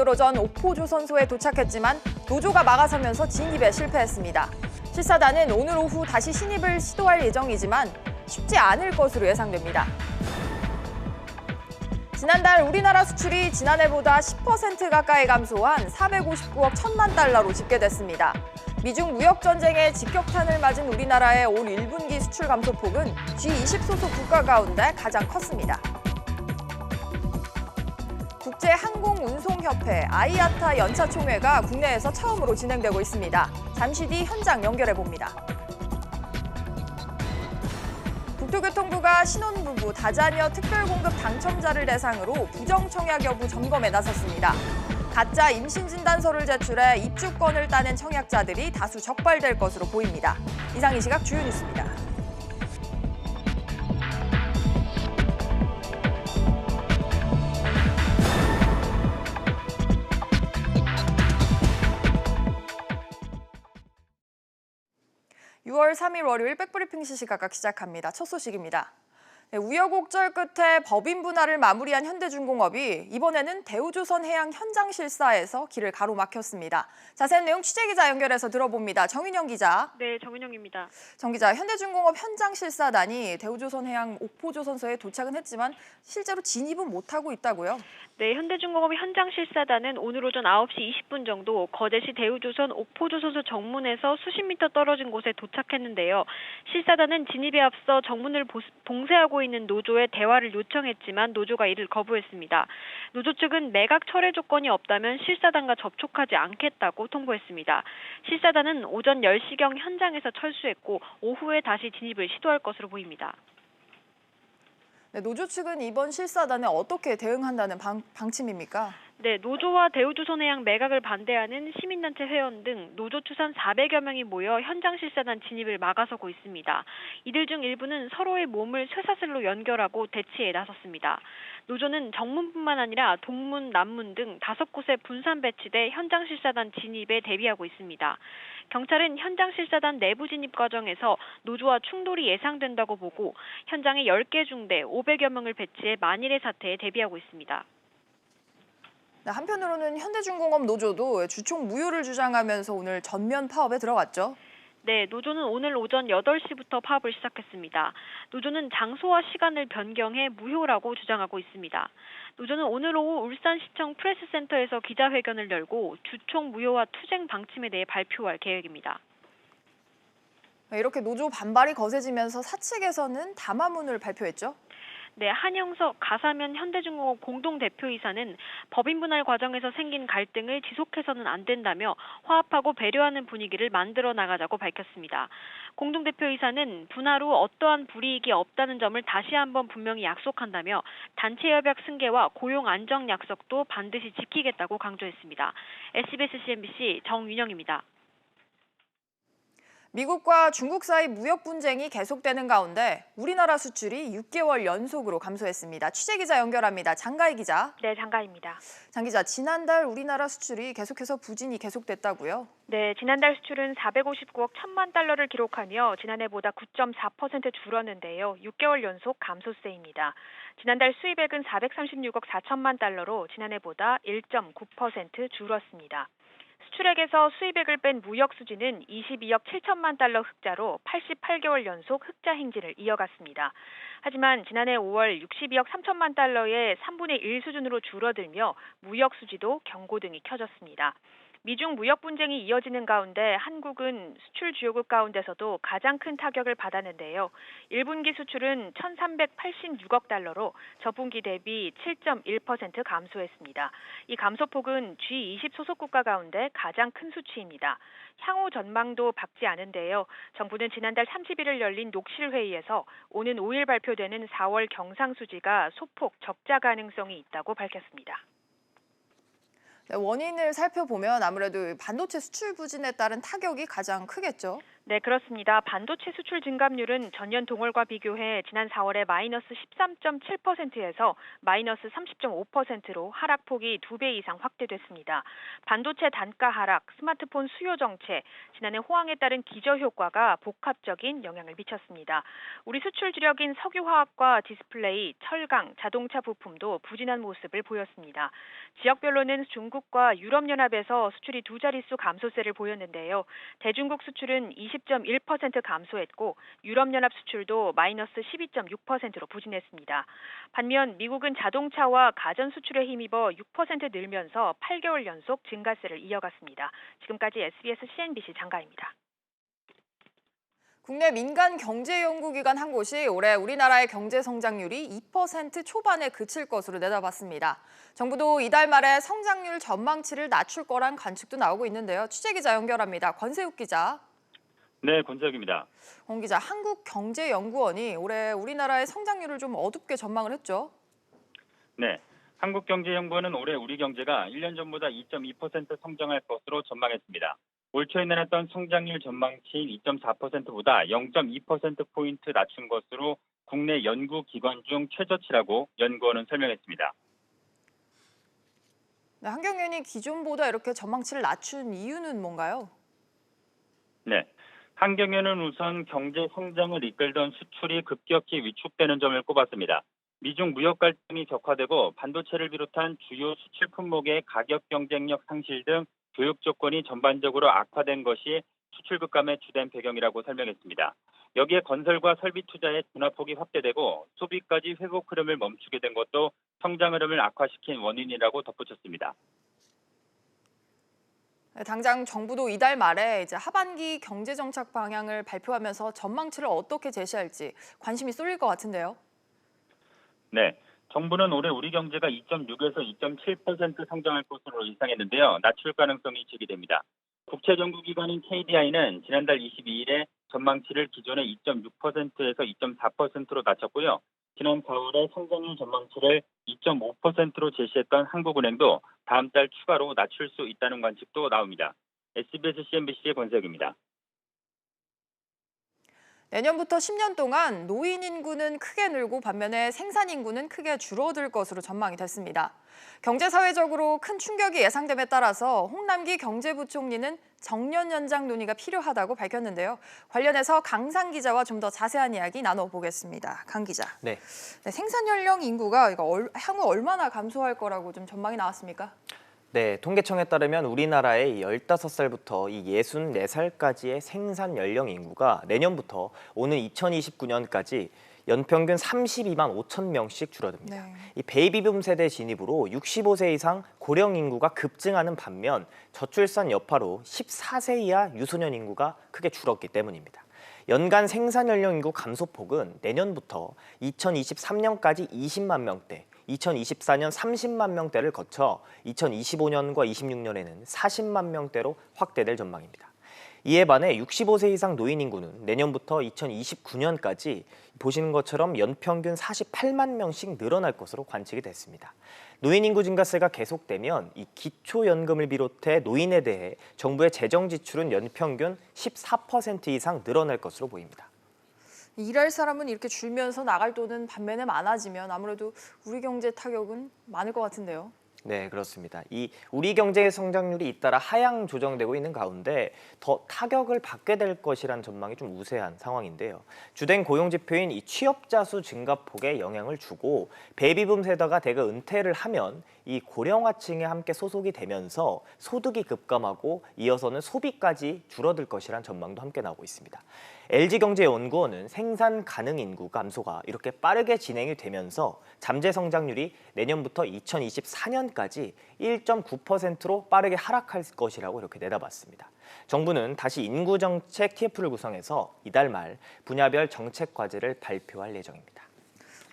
오늘 오전 옥포조선소에 도착했지만 노조가 막아서면서 진입에 실패했습니다. 실사단은 오늘 오후 다시 신입을 시도할 예정이지만 쉽지 않을 것으로 예상됩니다. 지난달 우리나라 수출이 지난해보다 10% 가까이 감소한 459억 1천만 달러로 집계됐습니다. 미중 무역 전쟁에 직격탄을 맞은 우리나라의 올 1분기 수출 감소폭은 G20 소속 국가 가운데 가장 컸습니다. 국제항공운송협회 아이아타 연차 총회가 국내에서 처음으로 진행되고 있습니다. 잠시 뒤 현장 연결해봅니다. 국토교통부가 신혼부부 다자녀 특별공급 당첨자를 대상으로 부정청약 여부 점검에 나섰습니다. 가짜 임신진단서를 제출해 입주권을 따낸 청약자들이 다수 적발될 것으로 보입니다. 이상 이 시각 주요 뉴스입니다. (6월 3일) 월요일 백브리핑 시시각각 시작합니다. 첫 소식입니다. 우여곡절 끝에 법인 분할을 마무리한 현대중공업이 이번에는 대우조선해양 현장 실사에서 길을 가로막혔습니다. 자세한 내용 취재기자 연결해서 들어봅니다. 정윤영 기자. 네, 정윤영입니다. 정 기자, 현대중공업 현장 실사단이 대우조선해양 옥포조선소에 도착은 했지만 실제로 진입은 못하고 있다고요? 네, 현대중공업 현장 실사단은 오늘 오전 9시 20분 정도 거제시 대우조선 옥포조선소 정문에서 수십 미터 떨어진 곳에 도착했는데요. 실사단은 진입에 앞서 정문을 봉쇄하고 있는 노조에 대화를 요청했지만 노조가 이를 거부했습니다. 노조 측은 매각 철회 조건이 없다면 실사단과 접촉하지 않겠다고 통보했습니다. 실사단은 오전 10시경 현장에서 철수했고 오후에 다시 진입을 시도할 것으로 보입니다. 네, 노조 측은 이번 실사단에 어떻게 대응한다는 방침입니까? 네, 노조와 대우조선해양 매각을 반대하는 시민단체 회원 등 노조 추산 400여 명이 모여 현장 실사단 진입을 막아서고 있습니다. 이들 중 일부는 서로의 몸을 쇠사슬로 연결하고 대치에 나섰습니다. 노조는 정문뿐만 아니라 동문, 남문 등 5곳에 분산 배치돼 현장 실사단 진입에 대비하고 있습니다. 경찰은 현장 실사단 내부 진입 과정에서 노조와 충돌이 예상된다고 보고 현장에 10개 중대 500여 명을 배치해 만일의 사태에 대비하고 있습니다. 한편으로는 현대중공업 노조도 주총 무효를 주장하면서 오늘 전면 파업에 들어갔죠. 네, 노조는 오늘 오전 8시부터 파업을 시작했습니다. 노조는 장소와 시간을 변경해 무효라고 주장하고 있습니다. 노조는 오늘 오후 울산시청 프레스센터에서 기자회견을 열고 주총 무효와 투쟁 방침에 대해 발표할 계획입니다. 이렇게 노조 반발이 거세지면서 사측에서는 담화문을 발표했죠. 네, 한영석 가사면 현대중공업 공동대표이사는 법인 분할 과정에서 생긴 갈등을 지속해서는 안 된다며 화합하고 배려하는 분위기를 만들어 나가자고 밝혔습니다. 공동대표이사는 분할 후 어떠한 불이익이 없다는 점을 다시 한번 분명히 약속한다며 단체협약 승계와 고용 안정 약속도 반드시 지키겠다고 강조했습니다. SBS CNBC 정윤영입니다. 미국과 중국 사이 무역 분쟁이 계속되는 가운데 우리나라 수출이 6개월 연속으로 감소했습니다. 취재기자 연결합니다. 장가희 기자. 네, 장가희입니다. 장 기자, 지난달 우리나라 수출이 계속해서 부진이 계속됐다고요? 네, 지난달 수출은 459억 1천만 달러를 기록하며 지난해보다 9.4% 줄었는데요. 6개월 연속 감소세입니다. 지난달 수입액은 436억 4천만 달러로 지난해보다 1.9% 줄었습니다. 수출액에서 수입액을 뺀 무역 수지는 22억 7천만 달러 흑자로 88개월 연속 흑자 행진을 이어갔습니다. 하지만 지난해 5월 62억 3천만 달러의 3분의 1 수준으로 줄어들며 무역 수지도 경고등이 켜졌습니다. 미중 무역 분쟁이 이어지는 가운데 한국은 수출 주요국 가운데서도 가장 큰 타격을 받았는데요. 1분기 수출은 1,386억 달러로 저분기 대비 7.1% 감소했습니다. 이 감소폭은 G20 소속 국가 가운데 가장 큰 수치입니다. 향후 전망도 밝지 않은데요. 정부는 지난달 30일 열린 녹실회의에서 오는 5일 발표되는 4월 경상수지가 소폭 적자 가능성이 있다고 밝혔습니다. 네, 원인을 살펴보면 아무래도 반도체 수출 부진에 따른 타격이 가장 크겠죠? 네, 그렇습니다. 반도체 수출 증감률은 전년 동월과 비교해 지난 4월에 마이너스 13.7%에서 마이너스 30.5%로 하락폭이 2배 이상 확대됐습니다. 반도체 단가 하락, 스마트폰 수요 정체, 지난해 호황에 따른 기저효과가 복합적인 영향을 미쳤습니다. 우리 수출 주력인 석유화학과 디스플레이, 철강, 자동차 부품도 부진한 모습을 보였습니다. 지역별로는 중국과 유럽연합에서 수출이 두 자릿수 감소세를 보였는데요. 대중국 수출은 20.1% 감소했고 유럽연합 수출도 마이너스 12.6%로 부진했습니다. 반면 미국은 자동차와 가전 수출에 힘입어 6% 늘면서 8개월 연속 증가세를 이어갔습니다. 지금까지 SBS CNBC 장가입니다. 국내 민간 경제연구기관 한 곳이 올해 우리나라의 경제 성장률이 2% 초반에 그칠 것으로 내다봤습니다. 정부도 이달 말에 성장률 전망치를 낮출 거란 관측도 나오고 있는데요. 취재기자 연결합니다. 권세욱 기자. 네, 권재욱입니다. 권 기자, 한국경제연구원이 올해 우리나라의 성장률을 좀 어둡게 전망을 했죠. 네, 한국경제연구원은 올해 우리 경제가 1년 전보다 2.2% 성장할 것으로 전망했습니다. 올 초에 내놨던 성장률 전망치인 2.4%보다 0.2%포인트 낮춘 것으로 국내 연구기관 중 최저치라고 연구원은 설명했습니다. 네, 한경연이 기존보다 이렇게 전망치를 낮춘 이유는 뭔가요? 네, 한경연은 우선 경제 성장을 이끌던 수출이 급격히 위축되는 점을 꼽았습니다. 미중 무역 갈등이 격화되고 반도체를 비롯한 주요 수출 품목의 가격 경쟁력 상실 등 교육 조건이 전반적으로 악화된 것이 수출 급감의 주된 배경이라고 설명했습니다. 여기에 건설과 설비 투자의 둔화폭이 확대되고 소비까지 회복 흐름을 멈추게 된 것도 성장 흐름을 악화시킨 원인이라고 덧붙였습니다. 네, 당장 정부도 이달 말에 이제 하반기 경제정책 방향을 발표하면서 전망치를 어떻게 제시할지 관심이 쏠릴 것 같은데요. 네, 정부는 올해 우리 경제가 2.6에서 2.7% 성장할 것으로 예상했는데요. 낮출 가능성이 제기됩니다. 국채연구기관인 KDI는 지난달 22일에 전망치를 기존의 2.6%에서 2.4%로 낮췄고요. 지난 4월에 성장률 전망치를 2.5%로 제시했던 한국은행도 다음 달 추가로 낮출 수 있다는 관측도 나옵니다. SBS CNBC의 권석입니다. 내년부터 10년 동안 노인 인구는 크게 늘고 반면에 생산 인구는 크게 줄어들 것으로 전망이 됐습니다. 경제사회적으로 큰 충격이 예상됨에 따라서 홍남기 경제부총리는 정년 연장 논의가 필요하다고 밝혔는데요. 관련해서 강상 기자와 좀 더 자세한 이야기 나눠보겠습니다. 강 기자. 네. 네, 생산 연령 인구가 향후 얼마나 감소할 거라고 좀 전망이 나왔습니까? 네, 통계청에 따르면 우리나라의 15살부터 64살까지의 생산 연령 인구가 내년부터 오는 2029년까지 연평균 32만 5천 명씩 줄어듭니다. 네. 이 베이비붐 세대 진입으로 65세 이상 고령 인구가 급증하는 반면 저출산 여파로 14세 이하 유소년 인구가 크게 줄었기 때문입니다. 연간 생산 연령 인구 감소폭은 내년부터 2023년까지 20만 명대, 2024년 30만 명대를 거쳐 2025년과 26년에는 40만 명대로 확대될 전망입니다. 이에 반해 65세 이상 노인 인구는 내년부터 2029년까지 보시는 것처럼 연평균 48만 명씩 늘어날 것으로 관측이 됐습니다. 노인 인구 증가세가 계속되면 이 기초연금을 비롯해 노인에 대해 정부의 재정 지출은 연평균 14% 이상 늘어날 것으로 보입니다. 일할 사람은 이렇게 줄면서 나갈 돈은 반면에 많아지면 아무래도 우리 경제 타격은 많을 것 같은데요. 네, 그렇습니다. 이 우리 경제의 성장률이 잇따라 하향 조정되고 있는 가운데 더 타격을 받게 될 것이란 전망이 좀 우세한 상황인데요. 주된 고용 지표인 이 취업자 수 증가폭에 영향을 주고 베이비붐 세대가 대거 은퇴를 하면 이 고령화층에 함께 소속이 되면서 소득이 급감하고 이어서는 소비까지 줄어들 것이란 전망도 함께 나오고 있습니다. LG경제연구원은 생산 가능 인구 감소가 이렇게 빠르게 진행이 되면서 잠재 성장률이 내년부터 2024년까지 1.9%로 빠르게 하락할 것이라고 이렇게 내다봤습니다. 정부는 다시 인구정책 TF를 구성해서 이달 말 분야별 정책 과제를 발표할 예정입니다.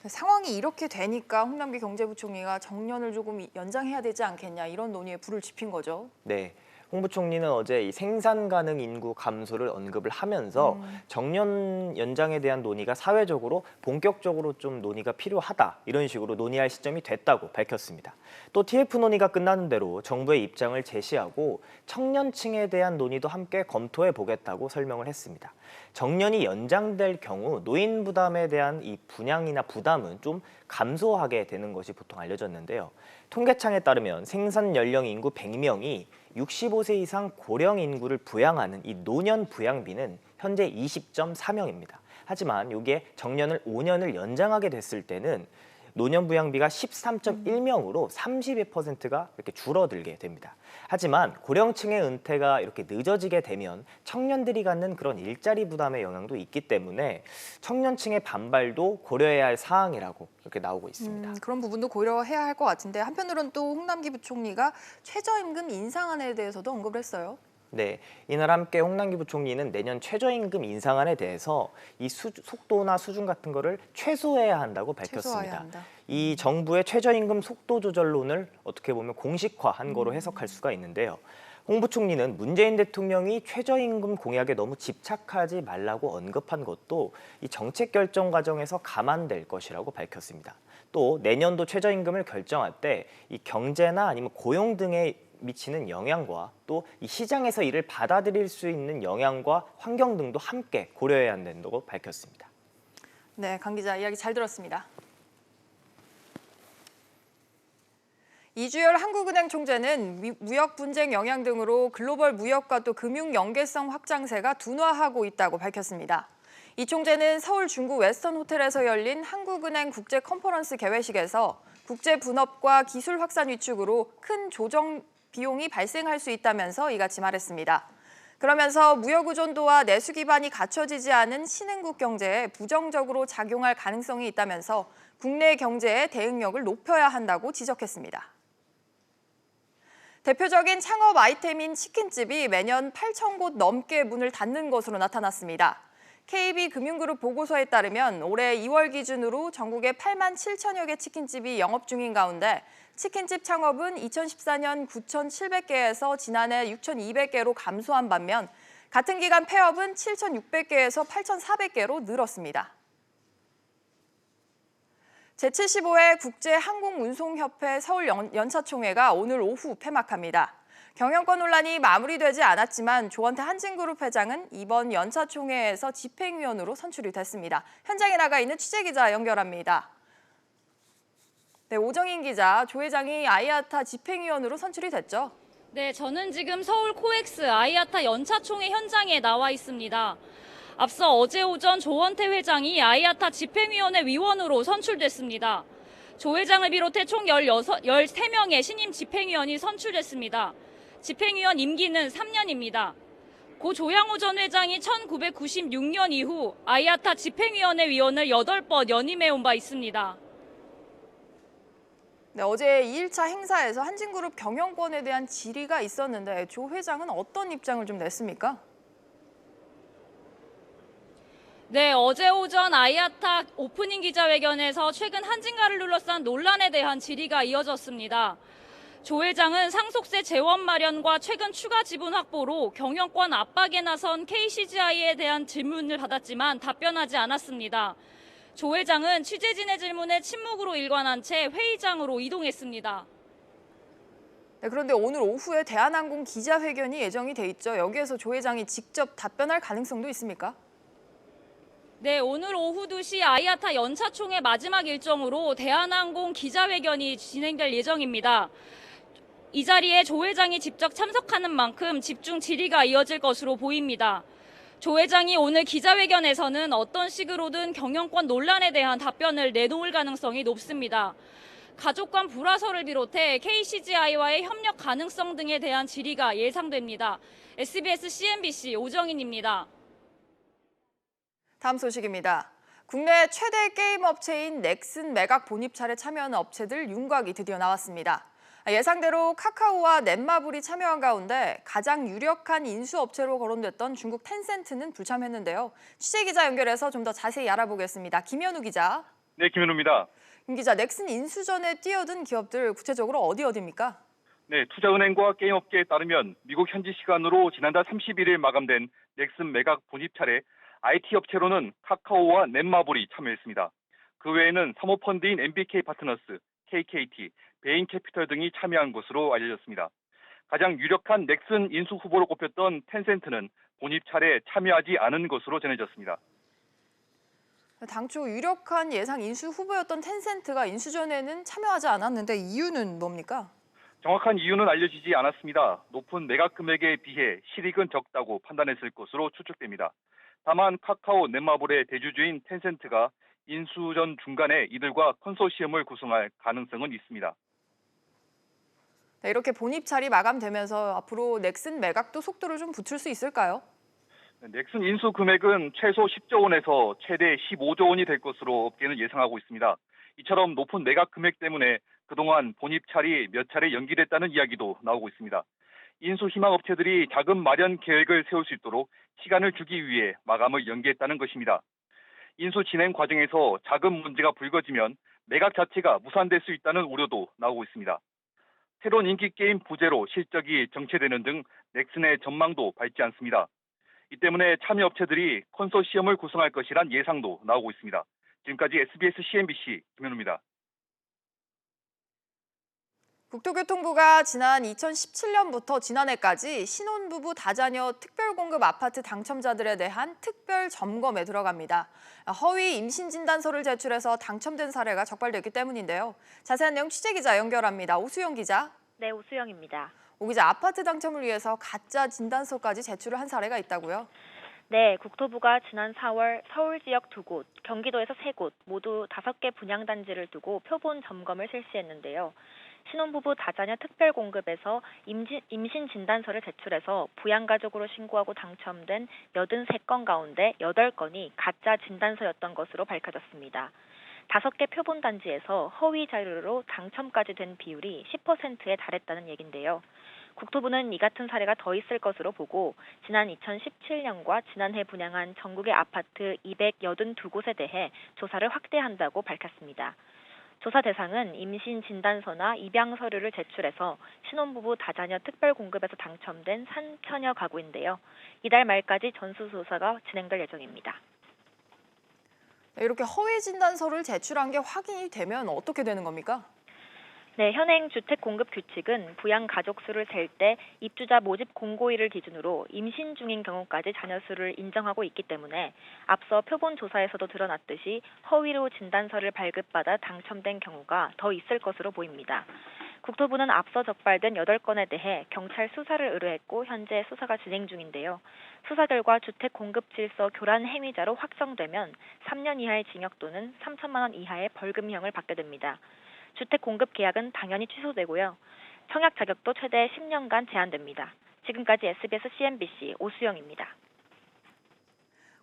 상황이 이렇게 되니까 홍남기 경제부총리가 정년을 조금 연장해야 되지 않겠냐 이런 논의에 불을 지핀 거죠. 네. 홍 부총리는 어제 이 생산 가능 인구 감소를 언급을 하면서 정년 연장에 대한 논의가 사회적으로 본격적으로 좀 논의가 필요하다 이런 식으로 논의할 시점이 됐다고 밝혔습니다. 또 TF 논의가 끝나는 대로 정부의 입장을 제시하고 청년층에 대한 논의도 함께 검토해 보겠다고 설명을 했습니다. 정년이 연장될 경우 노인 부담에 대한 이 분양이나 부담은 좀 감소하게 되는 것이 보통 알려졌는데요. 통계청에 따르면 생산 연령 인구 100명이 65세 이상 고령 인구를 부양하는 이 노년 부양비는 현재 20.4명입니다. 하지만 여기에 정년을 5년을 연장하게 됐을 때는 노년 부양비가 13.1명으로 32%가 이렇게 줄어들게 됩니다. 하지만 고령층의 은퇴가 이렇게 늦어지게 되면 청년들이 갖는 그런 일자리 부담의 영향도 있기 때문에 청년층의 반발도 고려해야 할 사항이라고 이렇게 나오고 있습니다. 그런 부분도 고려해야 할 것 같은데 한편으로는 또 홍남기 부총리가 최저임금 인상안에 대해서도 언급을 했어요. 네, 이날 함께 홍남기 부총리는 내년 최저임금 인상안에 대해서 이 속도나 수준 같은 거를 최소해야 한다고 최소화해야 밝혔습니다. 한다. 이 정부의 최저임금 속도 조절론을 어떻게 보면 공식화한 거로 해석할 수가 있는데요. 홍 부총리는 문재인 대통령이 최저임금 공약에 너무 집착하지 말라고 언급한 것도 이 정책 결정 과정에서 감안될 것이라고 밝혔습니다. 또 내년도 최저임금을 결정할 때 이 경제나 아니면 고용 등에 미치는 영향과 또 이 시장에서 이를 받아들일 수 있는 영향과 환경 등도 함께 고려해야 한다고 밝혔습니다. 네, 강 기자 이야기 잘 들었습니다. 이주열 한국은행 총재는 무역 분쟁 영향 등으로 글로벌 무역과 또 금융 연계성 확장세가 둔화하고 있다고 밝혔습니다. 이 총재는 서울 중구 웨스턴 호텔에서 열린 한국은행 국제 컨퍼런스 개회식에서 국제 분업과 기술 확산 위축으로 큰 조정 비용이 발생할 수 있다면서 이같이 말했습니다. 그러면서 무역 의존도와 내수 기반이 갖춰지지 않은 신흥국 경제에 부정적으로 작용할 가능성이 있다면서 국내 경제의 대응력을 높여야 한다고 지적했습니다. 대표적인 창업 아이템인 치킨집이 매년 8,000곳 넘게 문을 닫는 것으로 나타났습니다. KB금융그룹 보고서에 따르면 올해 2월 기준으로 전국에 8만 7천여 개 치킨집이 영업 중인 가운데 치킨집 창업은 2014년 9,700개에서 지난해 6,200개로 감소한 반면 같은 기간 폐업은 7,600개에서 8,400개로 늘었습니다. 제75회 국제항공운송협회 서울 연차총회가 오늘 오후 폐막합니다. 경영권 논란이 마무리되지 않았지만 조원태 한진그룹 회장은 이번 연차총회에서 집행위원으로 선출이 됐습니다. 현장에 나가 있는 취재기자 연결합니다. 네, 오정인 기자, 조 회장이 아이아타 집행위원으로 선출이 됐죠? 네, 저는 지금 서울 코엑스 아이아타 연차총회 현장에 나와 있습니다. 앞서 어제 오전 조원태 회장이 아이아타 집행위원회 위원으로 선출됐습니다. 조 회장을 비롯해 총 13명의 신임 집행위원이 선출됐습니다. 집행위원 임기는 3년입니다. 고 조양호 전 회장이 1996년 이후 아이아타 집행위원회 위원을 8번 연임해온 바 있습니다. 네, 어제 2일차 행사에서 한진그룹 경영권에 대한 질의가 있었는데 조 회장은 어떤 입장을 좀 냈습니까? 네, 어제 오전 아이아타 오프닝 기자회견에서 최근 한진가를 둘러싼 논란에 대한 질의가 이어졌습니다. 조 회장은 상속세 재원 마련과 최근 추가 지분 확보로 경영권 압박에 나선 KCGI에 대한 질문을 받았지만 답변하지 않았습니다. 조 회장은 취재진의 질문에 침묵으로 일관한 채 회의장으로 이동했습니다. 네, 그런데 오늘 오후에 대한항공 기자회견이 예정이 돼 있죠. 여기에서 조 회장이 직접 답변할 가능성도 있습니까? 네, 오늘 오후 2시 아이아타 연차총회 마지막 일정으로 대한항공 기자회견이 진행될 예정입니다. 이 자리에 조 회장이 직접 참석하는 만큼 집중 질의가 이어질 것으로 보입니다. 조 회장이 오늘 기자회견에서는 어떤 식으로든 경영권 논란에 대한 답변을 내놓을 가능성이 높습니다. 가족 간 불화설을 비롯해 KCGI와의 협력 가능성 등에 대한 질의가 예상됩니다. SBS CNBC 오정인입니다. 다음 소식입니다. 국내 최대 게임 업체인 넥슨 매각 본입 차례 참여하는 업체들 윤곽이 드디어 나왔습니다. 예상대로 카카오와 넷마블이 참여한 가운데 가장 유력한 인수 업체로 거론됐던 중국 텐센트는 불참했는데요. 취재기자 연결해서 좀 더 자세히 알아보겠습니다. 김현우 기자. 네, 김현우입니다. 김 기자, 넥슨 인수 전에 뛰어든 기업들 구체적으로 어디입니까? 네, 투자은행과 게임업계에 따르면 미국 현지 시간으로 지난달 31일 마감된 넥슨 매각 본입 차례 IT 업체로는 카카오와 넷마블이 참여했습니다. 그 외에는 사모펀드인 MBK 파트너스, KKT, 베인캐피털 등이 참여한 것으로 알려졌습니다. 가장 유력한 넥슨 인수 후보로 꼽혔던 텐센트는 본입 차례에 참여하지 않은 것으로 전해졌습니다. 당초 유력한 예상 인수 후보였던 텐센트가 인수전에는 참여하지 않았는데 이유는 뭡니까? 정확한 이유는 알려지지 않았습니다. 높은 매각 금액에 비해 실익은 적다고 판단했을 것으로 추측됩니다. 다만 카카오 넷마블의 대주주인 텐센트가 인수전 중간에 이들과 컨소시엄을 구성할 가능성은 있습니다. 네, 이렇게 본입 차례 마감되면서 앞으로 넥슨 매각도 속도를 좀 붙일 수 있을까요? 넥슨 인수 금액은 최소 10조 원에서 최대 15조 원이 될 것으로 업계는 예상하고 있습니다. 이처럼 높은 매각 금액 때문에 그동안 본입 차례 몇 차례 연기됐다는 이야기도 나오고 있습니다. 인수 희망 업체들이 자금 마련 계획을 세울 수 있도록 시간을 주기 위해 마감을 연기했다는 것입니다. 인수 진행 과정에서 자금 문제가 불거지면 매각 자체가 무산될 수 있다는 우려도 나오고 있습니다. 새로운 인기 게임 부재로 실적이 정체되는 등 넥슨의 전망도 밝지 않습니다. 이 때문에 참여 업체들이 컨소시엄을 구성할 것이란 예상도 나오고 있습니다. 지금까지 SBS CNBC 김현우입니다. 국토교통부가 지난 2017년부터 지난해까지 신혼부부 다자녀 특별공급 아파트 당첨자들에 대한 특별 점검에 들어갑니다. 허위 임신진단서를 제출해서 당첨된 사례가 적발됐기 때문인데요. 자세한 내용 취재기자 연결합니다. 오수영 기자. 네, 오수영입니다. 오 기자, 아파트 당첨을 위해서 가짜 진단서까지 제출을 한 사례가 있다고요? 네, 국토부가 지난 4월 서울 지역 2곳, 경기도에서 3곳, 모두 5개 분양단지를 두고 표본 점검을 실시했는데요. 신혼부부 다자녀 특별공급에서 임신 진단서를 제출해서 부양가족으로 신고하고 당첨된 83건 가운데 8건이 가짜 진단서였던 것으로 밝혀졌습니다. 5개 표본단지에서 허위 자료로 당첨까지 된 비율이 10%에 달했다는 얘긴데요. 국토부는 이 같은 사례가 더 있을 것으로 보고 지난 2017년과 지난해 분양한 전국의 아파트 282곳에 대해 조사를 확대한다고 밝혔습니다. 조사 대상은 임신 진단서나 입양 서류를 제출해서 신혼부부 다자녀 특별공급에서 당첨된 3천여 가구인데요. 이달 말까지 전수조사가 진행될 예정입니다. 이렇게 허위 진단서를 제출한 게 확인이 되면 어떻게 되는 겁니까? 네, 현행 주택 공급 규칙은 부양 가족 수를 셀 때 입주자 모집 공고일을 기준으로 임신 중인 경우까지 자녀 수를 인정하고 있기 때문에 앞서 표본 조사에서도 드러났듯이 허위로 진단서를 발급받아 당첨된 경우가 더 있을 것으로 보입니다. 국토부는 앞서 적발된 8건에 대해 경찰 수사를 의뢰했고 현재 수사가 진행 중인데요. 수사 결과 주택 공급 질서 교란 행위자로 확정되면 3년 이하의 징역 또는 3천만 원 이하의 벌금형을 받게 됩니다. 주택 공급 계약은 당연히 취소되고요. 청약 자격도 최대 10년간 제한됩니다. 지금까지 SBS CNBC 오수영입니다.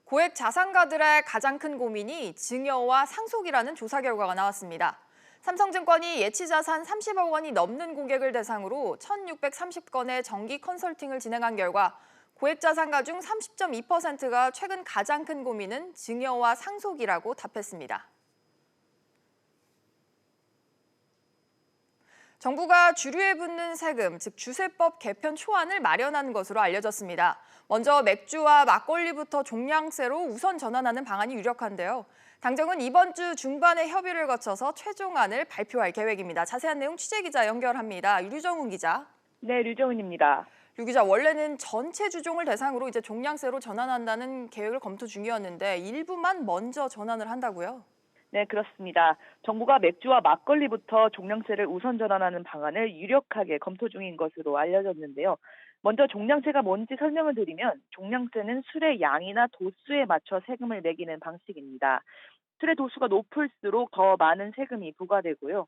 고액 자산가들의 가장 큰 고민이 증여와 상속이라는 조사 결과가 나왔습니다. 삼성증권이 예치자산 30억 원이 넘는 고객을 대상으로 1,630건의 정기 컨설팅을 진행한 결과 고액 자산가 중 30.2%가 최근 가장 큰 고민은 증여와 상속이라고 답했습니다. 정부가 주류에 붙는 세금, 즉 주세법 개편 초안을 마련한 것으로 알려졌습니다. 먼저 맥주와 막걸리부터 종량세로 우선 전환하는 방안이 유력한데요. 당정은 이번 주 중반에 협의를 거쳐서 최종안을 발표할 계획입니다. 자세한 내용 취재기자 연결합니다. 류정훈 기자. 네, 류정훈입니다. 류 기자, 원래는 전체 주종을 대상으로 이제 종량세로 전환한다는 계획을 검토 중이었는데 일부만 먼저 전환을 한다고요? 네, 그렇습니다. 정부가 맥주와 막걸리부터 종량세를 우선 전환하는 방안을 유력하게 검토 중인 것으로 알려졌는데요. 먼저 종량세가 뭔지 설명을 드리면 종량세는 술의 양이나 도수에 맞춰 세금을 매기는 방식입니다. 술의 도수가 높을수록 더 많은 세금이 부과되고요.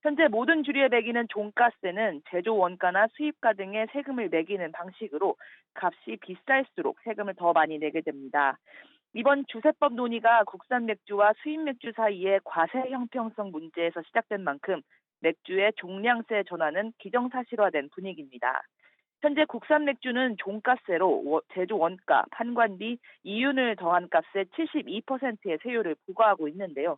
현재 모든 주류에 매기는 종가세는 제조 원가나 수입가 등의 세금을 매기는 방식으로 값이 비쌀수록 세금을 더 많이 내게 됩니다. 이번 주세법 논의가 국산 맥주와 수입 맥주 사이의 과세 형평성 문제에서 시작된 만큼 맥주의 종량세 전환은 기정사실화된 분위기입니다. 현재 국산 맥주는 종가세로 제조 원가, 판관비, 이윤을 더한 값의 72%의 세율을 부과하고 있는데요.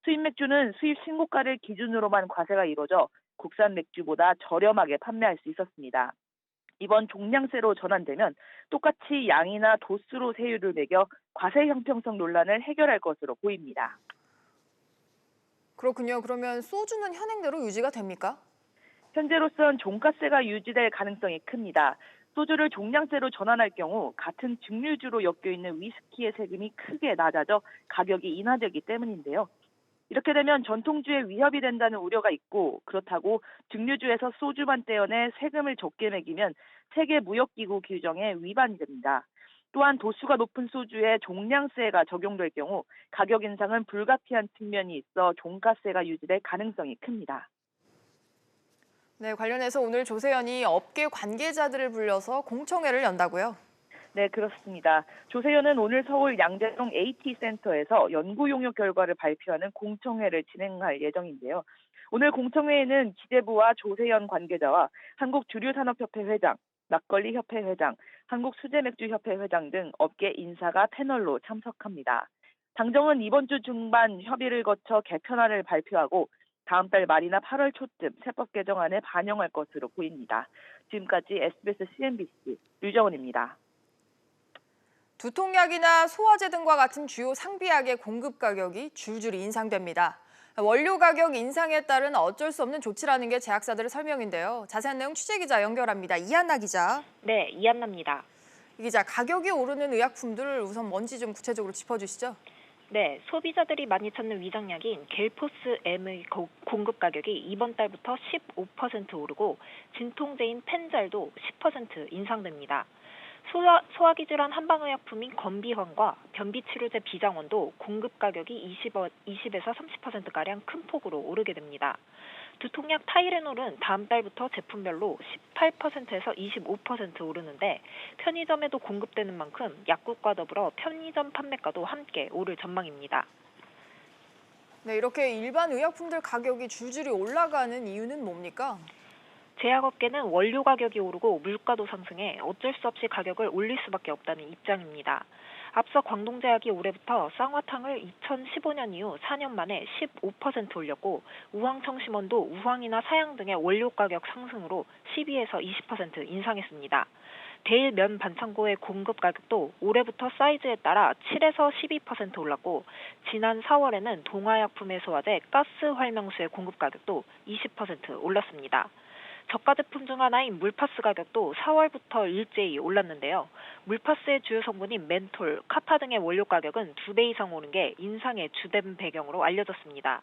수입 맥주는 수입 신고가를 기준으로만 과세가 이루어져 국산 맥주보다 저렴하게 판매할 수 있었습니다. 이번 종량세로 전환되면 똑같이 양이나 도수로 세율을 매겨 과세 형평성 논란을 해결할 것으로 보입니다. 그렇군요. 그러면 소주는 현행대로 유지가 됩니까? 현재로선 종가세가 유지될 가능성이 큽니다. 소주를 종량세로 전환할 경우 같은 증류주로 엮여 있는 위스키의 세금이 크게 낮아져 가격이 인하되기 때문인데요. 이렇게 되면 전통주에 위협이 된다는 우려가 있고, 그렇다고 증류주에서 소주만 떼어내 세금을 적게 매기면 세계무역기구 규정에 위반이 됩니다. 또한 도수가 높은 소주에 종량세가 적용될 경우 가격 인상은 불가피한 측면이 있어 종가세가 유지될 가능성이 큽니다. 네, 관련해서 오늘 조세현이 업계 관계자들을 불러서 공청회를 연다고요? 네, 그렇습니다. 조세현은 오늘 서울 양재동 AT센터에서 연구 용역 결과를 발표하는 공청회를 진행할 예정인데요. 오늘 공청회에는 기재부와 조세현 관계자와 한국주류산업협회 회장, 막걸리협회 회장, 한국수제맥주협회 회장 등 업계 인사가 패널로 참석합니다. 당정은 이번 주 중반 협의를 거쳐 개편안을 발표하고 다음 달 말이나 8월 초쯤 세법 개정안에 반영할 것으로 보입니다. 지금까지 SBS CNBC 류정원입니다. 두통약이나 소화제 등과 같은 주요 상비약의 공급 가격이 줄줄이 인상됩니다. 원료 가격 인상에 따른 어쩔 수 없는 조치라는 게 제약사들의 설명인데요. 자세한 내용 취재기자 연결합니다. 이한나 기자. 네, 이한나입니다. 이 기자, 가격이 오르는 의약품들을 우선 뭔지 좀 구체적으로 짚어주시죠. 네, 소비자들이 많이 찾는 위장약인 겔포스 M의 공급 가격이 이번 달부터 15% 오르고 진통제인 펜잘도 10% 인상됩니다. 소화기 질환 한방의약품인 건비환과 변비치료제 비장원도 공급 가격이 20에서 30%가량 큰 폭으로 오르게 됩니다. 두통약 타이레놀은 다음 달부터 제품별로 18%에서 25% 오르는데 편의점에도 공급되는 만큼 약국과 더불어 편의점 판매가도 함께 오를 전망입니다. 네, 이렇게 일반 의약품들 가격이 줄줄이 올라가는 이유는 뭡니까? 제약업계는 원료 가격이 오르고 물가도 상승해 어쩔 수 없이 가격을 올릴 수밖에 없다는 입장입니다. 앞서 광동제약이 올해부터 쌍화탕을 2015년 이후 4년 만에 15% 올렸고 우황청심원도 우황이나 사양 등의 원료 가격 상승으로 12에서 20% 인상했습니다. 대일 면 반창고의 공급 가격도 올해부터 사이즈에 따라 7에서 12% 올랐고 지난 4월에는 동화약품의 소화제 가스 활명수의 공급 가격도 20% 올랐습니다. 저가 제품 중 하나인 물파스 가격도 4월부터 일제히 올랐는데요. 물파스의 주요 성분인 멘톨, 카파 등의 원료 가격은 2배 이상 오른 게 인상의 주된 배경으로 알려졌습니다.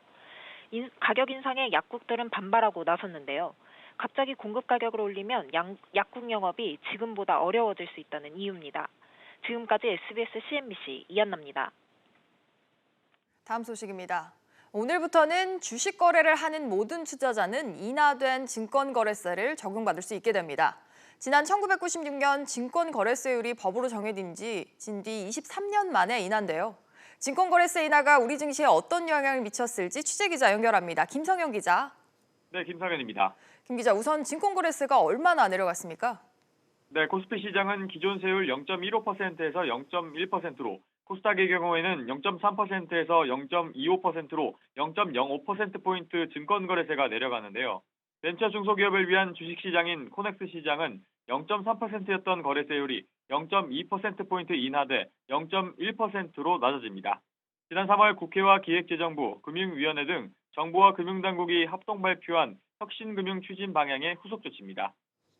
가격 인상에 약국들은 반발하고 나섰는데요. 갑자기 공급 가격을 올리면 약국 영업이 지금보다 어려워질 수 있다는 이유입니다. 지금까지 SBS CNBC 이한나입니다. 다음 소식입니다. 오늘부터는 주식 거래를 하는 모든 투자자는 인하된 증권거래세를 적용받을 수 있게 됩니다. 지난 1996년 증권거래세율이 법으로 정해진 뒤 23년 만에 인하인데요. 증권거래세 인하가 우리 증시에 어떤 영향을 미쳤을지 취재기자 연결합니다. 김성현 기자. 네, 김성현입니다. 김 기자, 우선 증권거래세가 얼마나 내려갔습니까? 네, 코스피 시장은 기존 세율 0.15%에서 0.1%로, 코스닥의 경우에는 0.3%에서 0.25%로 0.05%포인트 증권거래세가 내려가는데요. 벤처 중소기업을 위한 주식시장인 코넥스 시장은 0.3%였던 거래세율이 0.2%포인트 인하돼 0.1%로 낮아집니다. 지난 3월 국회와 기획재정부, 금융위원회 등 정부와 금융당국이 합동 발표한 혁신금융 추진 방향의 후속 조치입니다.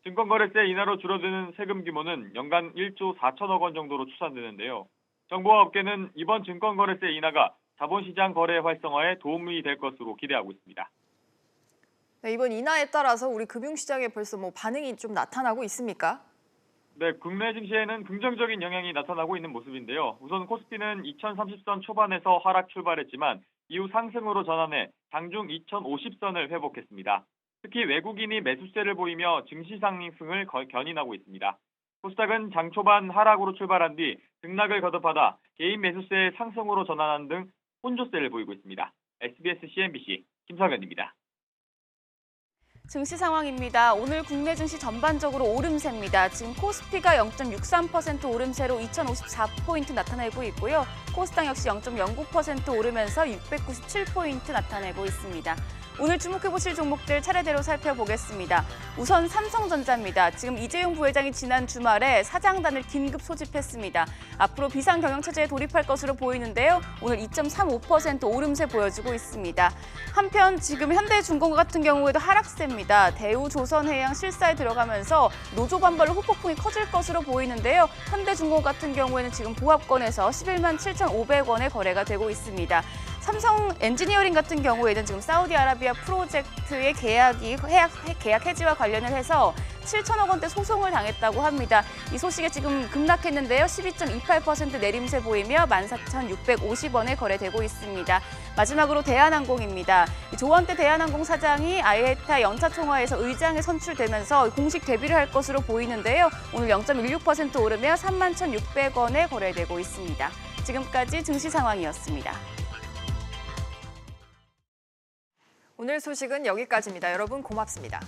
증권거래세 인하로 줄어드는 세금 규모는 연간 1조 4천억 원 정도로 추산되는데요. 정부와 업계는 이번 증권거래세 인하가 자본시장 거래 활성화에 도움이 될 것으로 기대하고 있습니다. 네, 이번 인하에 따라서 우리 금융시장에 벌써 반응이 좀 나타나고 있습니까? 네, 국내 증시에는 긍정적인 영향이 나타나고 있는 모습인데요. 우선 코스피는 2030선 초반에서 하락 출발했지만 이후 상승으로 전환해 장중 2050선을 회복했습니다. 특히 외국인이 매수세를 보이며 증시 상승을 견인하고 있습니다. 코스닥은 장 초반 하락으로 출발한 뒤 등락을 거듭하다 개인 매수세의 상승으로 전환한 등 혼조세를 보이고 있습니다. SBS CNBC 김성현입니다. 증시 상황입니다. 오늘 국내 증시 전반적으로 오름세입니다. 지금 코스피가 0.63% 오름세로 2054포인트 나타내고 있고요. 코스닥 역시 0.09% 오르면서 697포인트 나타내고 있습니다. 오늘 주목해보실 종목들 차례대로 살펴보겠습니다. 우선 삼성전자입니다. 지금 이재용 부회장이 지난 주말에 사장단을 긴급 소집했습니다. 앞으로 비상경영체제에 돌입할 것으로 보이는데요. 오늘 2.35% 오름세 보여주고 있습니다. 한편 지금 현대중공업 같은 경우에도 하락세입니다. 대우조선해양 실사에 들어가면서 노조 반발로 후폭풍이 커질 것으로 보이는데요. 현대중공업 같은 경우에는 지금 보합권에서 11만 7,500원에 거래가 되고 있습니다. 삼성 엔지니어링 같은 경우에는 지금 사우디아라비아 프로젝트의 계약 해지와 관련을 해서 7천억 원대 소송을 당했다고 합니다. 이 소식에 지금 급락했는데요. 12.28% 내림세 보이며 14,650원에 거래되고 있습니다. 마지막으로 대한항공입니다. 조원태 대한항공 사장이 아이에타 연차총회에서 의장에 선출되면서 공식 데뷔를 할 것으로 보이는데요. 오늘 0.16% 오르며 31,600원에 거래되고 있습니다. 지금까지 증시 상황이었습니다. 오늘 소식은 여기까지입니다. 여러분 고맙습니다.